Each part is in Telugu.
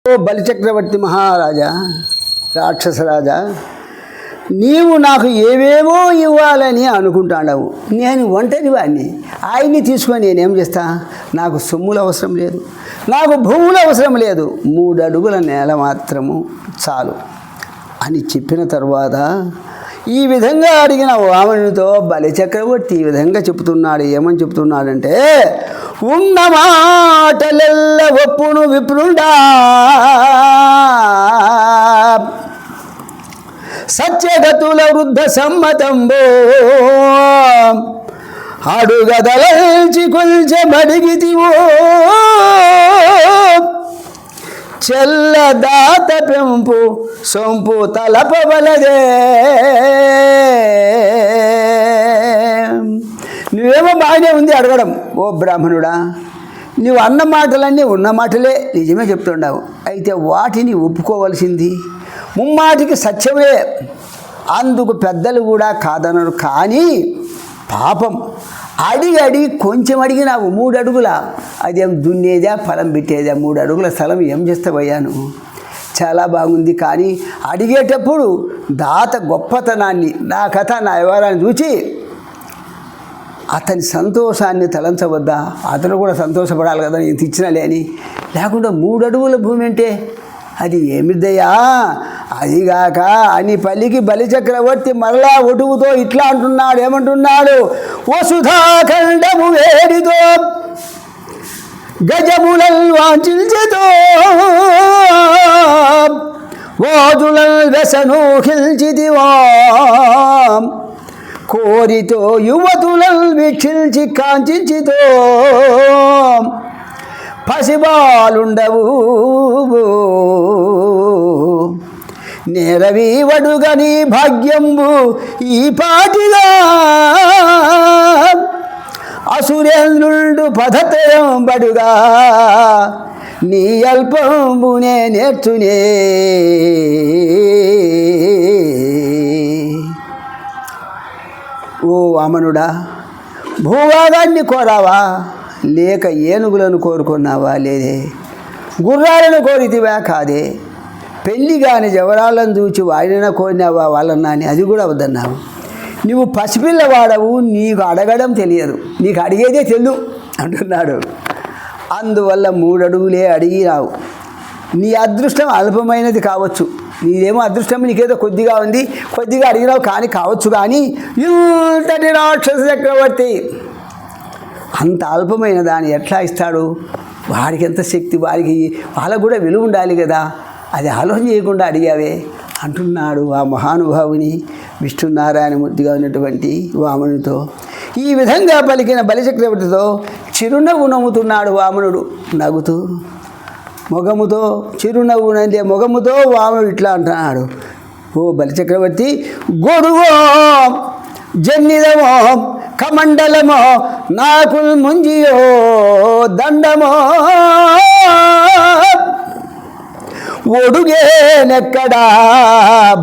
ఓ బలిచక్రవర్తి మహారాజా, రాక్షసరాజా, నీవు నాకు ఏవేవో ఇవ్వాలని అనుకుంటాడావు. నేను ఒంటరి వాడిని. ఆయన్ని తీసుకొని నేనేం చేస్తా? నాకు సొమ్ములు అవసరం లేదు, నాకు భూములు అవసరం లేదు, 3 అడుగుల నేల మాత్రము చాలు అని చెప్పిన తర్వాత ఈ విధంగా అడిగిన వామనునితో బలిచక్రవర్తి ఈ విధంగా చెప్తున్నాడు. ఏమని చెప్తున్నాడంటే, ఉన్న మాటలెల్ల ఒప్పును విప్రుండా, సత్యగతుల వృద్ధ సమ్మతంబో, అడుగదలచి కొల్చెమడిగితివో, చెల్లదాత పెంపు సొంపు తలపవలదే. నువ్వేమో బాగానే ఉంది అడగడం. ఓ బ్రాహ్మణుడా, నువ్వు అన్న మాటలన్నీ ఉన్న మాటలే, నిజమే చెప్తుండావు. అయితే వాటిని ఒప్పుకోవలసింది ముమ్మాటికి సత్యమే. అందుకు పెద్దలు కూడా కాదనరు. కానీ పాపం అడిగి కొంచెం అడిగినావు. 3 అడుగుల, అదేం దున్నేదా ఫలం పెట్టేదా? 3 అడుగుల స్థలం ఏం చేస్తావయ్యాను? చాలా బాగుంది. కానీ అడిగేటప్పుడు దాత గొప్పతనాన్ని, నా కథ, నా వ్యవహారాన్ని చూచి అతని సంతోషాన్ని తలంచవద్దా? అతను కూడా సంతోషపడాలి కదా, నేను తెచ్చినా లేని. లేకుండా 3 అడుగుల భూమి అంటే అది ఏమిద్దయ్యా? అదిగాక అని పల్లికి బలిచక్రవర్తి మరలా ఒటుగుతో ఇట్లా అంటున్నాడు. ఏమంటున్నాడు? వసుధాఖండము వేడితో గజములల్ వాంఛించెతో, వాజులల్ వ్యసను హిల్చిదివా, కోరితో యువతులల్ వీక్షించి కాంచితో, పసిబాలుండవు నేరవీవడుగని భాగ్యంబు ఈ పాటిగా, అసురేంద్రుండు పదతయం బడుగా, నీ అల్పంబునే నేర్చునే. ఓ వామనుడా, భూభాగాన్ని కోరావా? లేక ఏనుగులను కోరుకున్నావా? లేదే. గుర్రాలను కోరితివా? కాదే. పెళ్ళి కాని జవరాలను చూచి వాడిన కోరినావా? వాళ్ళన్నా అని అది కూడా వద్దన్నావు. నువ్వు పసిపిల్లవాడవు, నీకు అడగడం తెలియదు, నీకు అడిగేదే తెలు అంటున్నాడు. అందువల్ల 3 అడుగులే అడిగినావు. నీ అదృష్టం అల్పమైనది కావచ్చు. నీదేమో అదృష్టం నీకేదో కొద్దిగా ఉంది, కొద్దిగా అడిగినావు. కానీ కావచ్చు. కానీ ఇంతటి రాక్షస చక్రవర్తి అంత అల్పమైన దాన్ని ఎట్లా ఇస్తాడు? వాడికి ఎంత శక్తి, వాళ్ళకు కూడా విలువ ఉండాలి కదా. అది ఆలోచన చేయకుండా అడిగావే అంటున్నాడు ఆ మహానుభావుని విష్ణునారాయణమూర్తిగా ఉన్నటువంటి వామనునితో. ఈ విధంగా పలికిన బలిచక్రవర్తితో చిరునవ్వు నవ్వుతున్నాడు వామనుడు, నవ్వుతూ మొగముతో. చిరునవ్వు అంటే మొగముతో వామనుడు ఇట్లా అంటున్నాడు. ఓ బలిచక్రవర్తి, గొడుగో జన్నిదమో కమండలమో నాకు ముంజియో దండమో, ఒడుగేనెక్కడా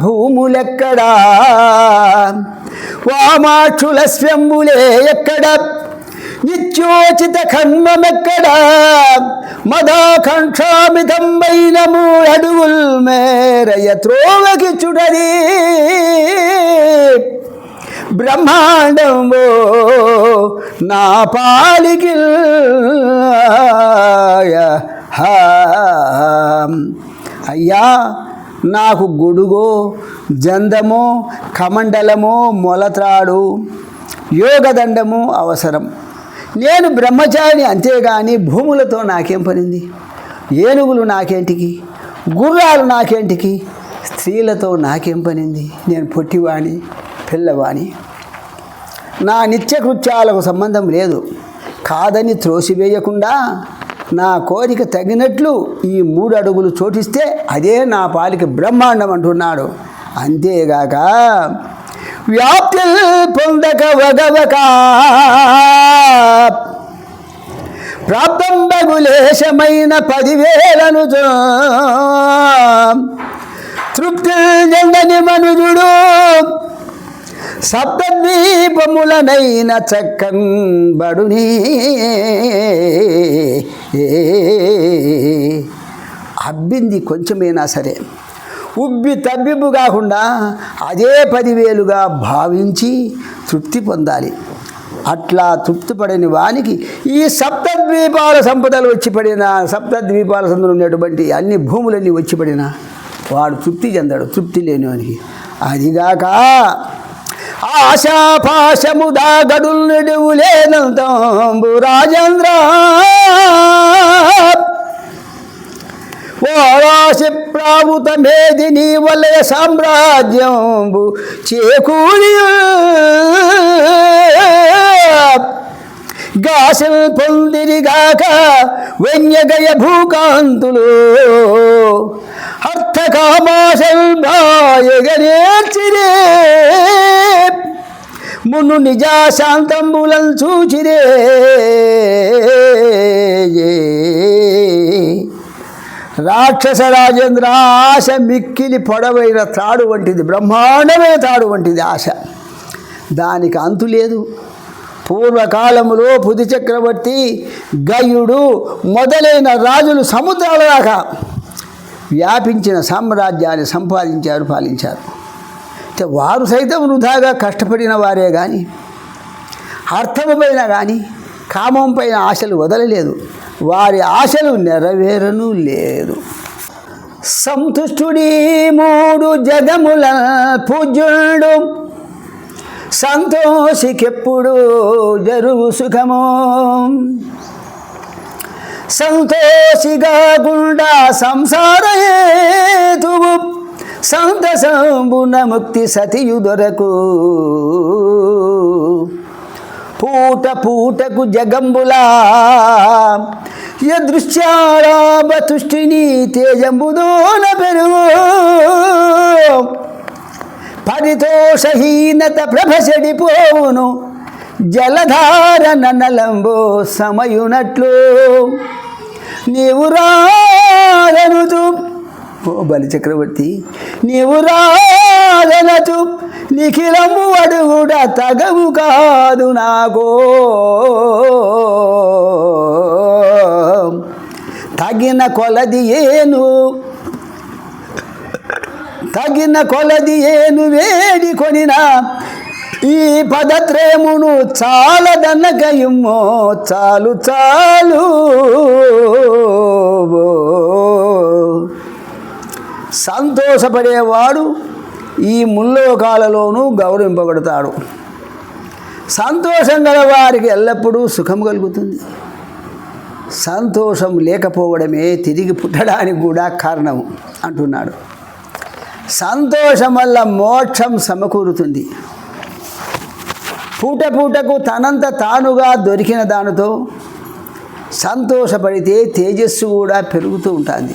భూములెక్కడా, వామాక్షుల స్వ్యంబులే ఎక్కడ, నిత్యోచిత ఖన్మమెక్కడా, మదాకాంక్షామితంబైన 3 అడుగుల్ మేరయ త్రోవకి చుడది బ్రహ్మాండంబో నా పాలికి. అయ్యా, నాకు గొడుగో జందమో కమండలమో మొలత్రాడు యోగదండము అవసరం. నేను బ్రహ్మచారిని, అంతేగాని భూములతో నాకేం పనింది? ఏనుగులు నాకేంటికి? గుర్రాలు నాకేంటికి? స్త్రీలతో నాకేం పనింది? నేను పొట్టివాణి, పిల్లవాణి, నా నిత్యకృత్యాలకు సంబంధం లేదు. కాదని త్రోసివేయకుండా నా కోరిక తగినట్లు ఈ 3 అడుగులు చోటిస్తే అదే నా పాలికి బ్రహ్మాండం అంటున్నాడు. అంతేగాక వ్యాప్తి పొందక వగవక ప్రాప్తం బగులేశమైన 10,000ను తృప్తి చెందని మనుజుడు, సప్తద్వీపములనైన చక్కంబడుని అబ్బింది కొంచెమైనా సరే ఉబ్బి తబ్బిబ్బు కాకుండా అదే 10,000గా భావించి తృప్తి పొందాలి. అట్లా తృప్తి పడని వానికి ఈ సప్తద్వీపాల సంపదలు వచ్చి పడిన, సప్తద్వీపాల సందులో ఉన్నటువంటి అన్ని భూములన్నీ వచ్చి పడిన వాడు తృప్తి చెందాడు, తృప్తి లేని వానికి. అదిగాక ఆశాపాశము దాగడులు నిడువు లేనంతంబు రాజేంద్ర వారాసి ప్రావుత మేదిని వలయ సామ్రాజ్యంబు చేకూరి గాసిల్ పొందిరిగాక వెన్యగయ భూకాంతులు అర్థకామాశల్ భాయగనేర్చిరే మును నిజాశాంతంబులం చూచిరే. రాక్షస రాజేంద్ర ఆశ మిక్కిలి పొడవైన తాడు వంటిది, బ్రహ్మాండమైన తాడు వంటిది ఆశ. దానికి అంతు లేదు. పూర్వకాలములో పుది చక్రవర్తి, గయుడు మొదలైన రాజులు సముద్రాల దాకా వ్యాపించిన సామ్రాజ్యాన్ని సంపాదించారు, పాలించారు. వారు సైతం వృధాగా కష్టపడిన వారే కానీ అర్థము పైన కానీ కామం పైన ఆశలు వదలలేదు. వారి ఆశలు నెరవేరను లేదు. సంతుష్టుడి 3 జగముల పూజ్యుడు సంతోషికెప్పుడు జరుగు సుఖము సంతోషిగా గుండా సంసారయేతువు సంతసంబున ముక్తి సతియు దొరకు పూట పూటకు జగంబులా యదృశ్యారాబతుష్టిని తేజంబుదోన పెరుగు పరితోషహీనత ప్రభసడిపోవును జలధార ననలంబో సమయునట్లు నీవు రాదనుతూ ఓ బలిచక్రవర్తి నీవు రాదనచు నిఖిలము అడుగుడ తగవు కాదు నాగో తగిన కొలది ఏను వేడి కొనిన ఈ పదత్రేమును చాలదన్నగయుమ్మో చాలు చాలు. సంతోషపడేవాడు ఈ ముల్లోకాలలోనూ గౌరవింపబడతాడు. సంతోషం గల వారికి ఎల్లప్పుడూ సుఖం కలుగుతుంది. సంతోషం లేకపోవడమే తిరిగి పుట్టడానికి కూడా కారణం అంటున్నాడు. సంతోషం వల్ల మోక్షం సమకూరుతుంది. పూట పూటకు తనంత తానుగా దొరికిన దానితో సంతోషపడితే తేజస్సు కూడా పెరుగుతూ ఉంటుంది.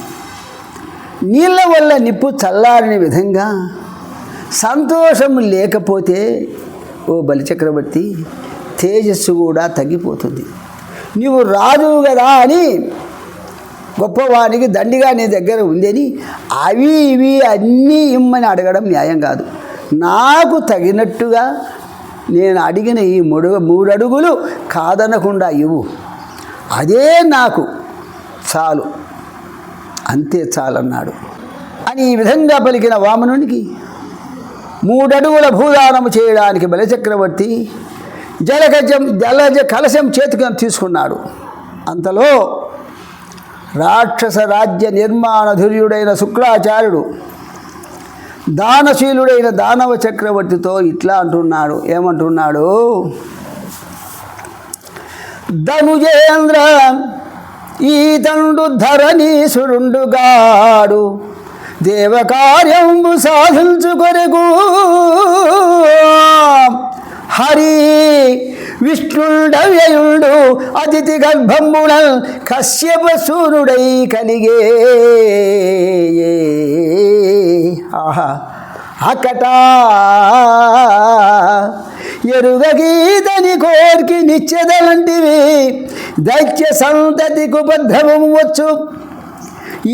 నీళ్ళ వల్ల నిప్పు చల్లారిన విధంగా సంతోషం లేకపోతే ఓ బలిచక్రవర్తి తేజస్సు కూడా తగ్గిపోతుంది. నీవు రాజువు కదా అని గొప్పవానికి దండిగా నీ దగ్గర ఉందని అవి ఇవి అన్నీ ఇమ్మని అడగడం న్యాయం కాదు. నాకు తగినట్టుగా నేను అడిగిన ఈ 3 అడుగులు కాదనకుండా ఇవ్వు, అదే నాకు చాలు, అంతే చాలన్నాడు అని ఈ విధంగా పలికిన వామనునికి 3 అడుగుల భూదానము చేయడానికి బలిచక్రవర్తి జలజ కలశం చేతికి తీసుకున్నాడు. అంతలో రాక్షస రాజ్య నిర్మాణ ధుర్యుడైన శుక్రాచార్యుడు దానశీలుడైన దానవ చక్రవర్తితో ఇట్లా అంటున్నాడు. ఏమంటున్నాడు? ధనుజేంద్ర ఈతండు ధరణీసురుండుగాడు దేవకార్యంబు సాధించుకొరకు హరి విష్ణుండవ్యయుడు అతిథి గర్భంబున కశ్యప సూర్యుడై కలిగే. ఆహా అకటా ఎరుగగీతని కోర్కి నిత్యదలంటివి దైత్య సంతతికు బద్ధము వచ్చు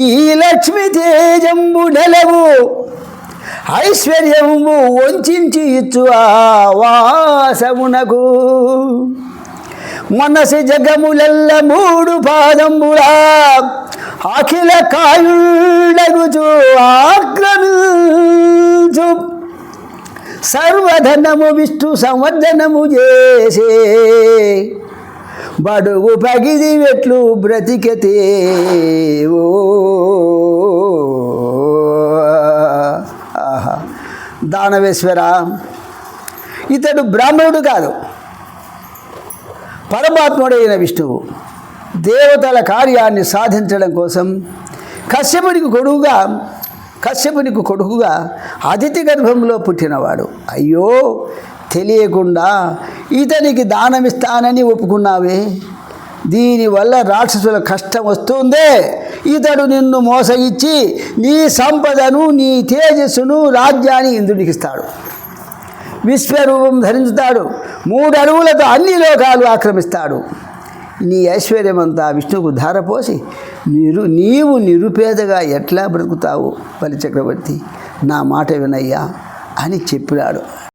ఈ లక్ష్మి తేజంబు నెలవు ఐశ్వర్యము వంచి ఇచ్చు ఆ వాసమునకు మనసి జగములెల్ల 3 పాదంబులా అఖిల కాయుండగుచు ఆక్రమించు సర్వధనము విష్ణు సంవర్ధనము చేసే బడుగు పగిది వెట్లు బ్రతికతే ఓ ఆహా. దానవేశ్వర, ఇతడు బ్రాహ్మణుడు కాదు, పరమాత్ముడైన విష్ణువు. దేవతల కార్యాన్ని సాధించడం కోసం కశ్యపునికి కొడుకుగా అతిథి గర్భంలో పుట్టినవాడు. అయ్యో, తెలియకుండా ఇతనికి దానమిస్తానని ఒప్పుకున్నావే, దీనివల్ల రాక్షసుల కష్టం వస్తుందే. ఇతడు నిన్ను మోసగిచ్చి నీ సంపదను, నీ తేజస్సును, రాజ్యాన్ని ఇంద్రుడికి ఇస్తాడు. విశ్వరూపం ధరించుతాడు. 3 అడుగులతో అన్ని లోకాలు ఆక్రమిస్తాడు. నీ ఐశ్వర్యమంతా విష్ణువుకు ధారపోసి నీవు నిరుపేదగా ఎట్లా బ్రతుకుతావు బలిచక్రవర్తి? నా మాట వినయ్యా అని చెప్పినాడు.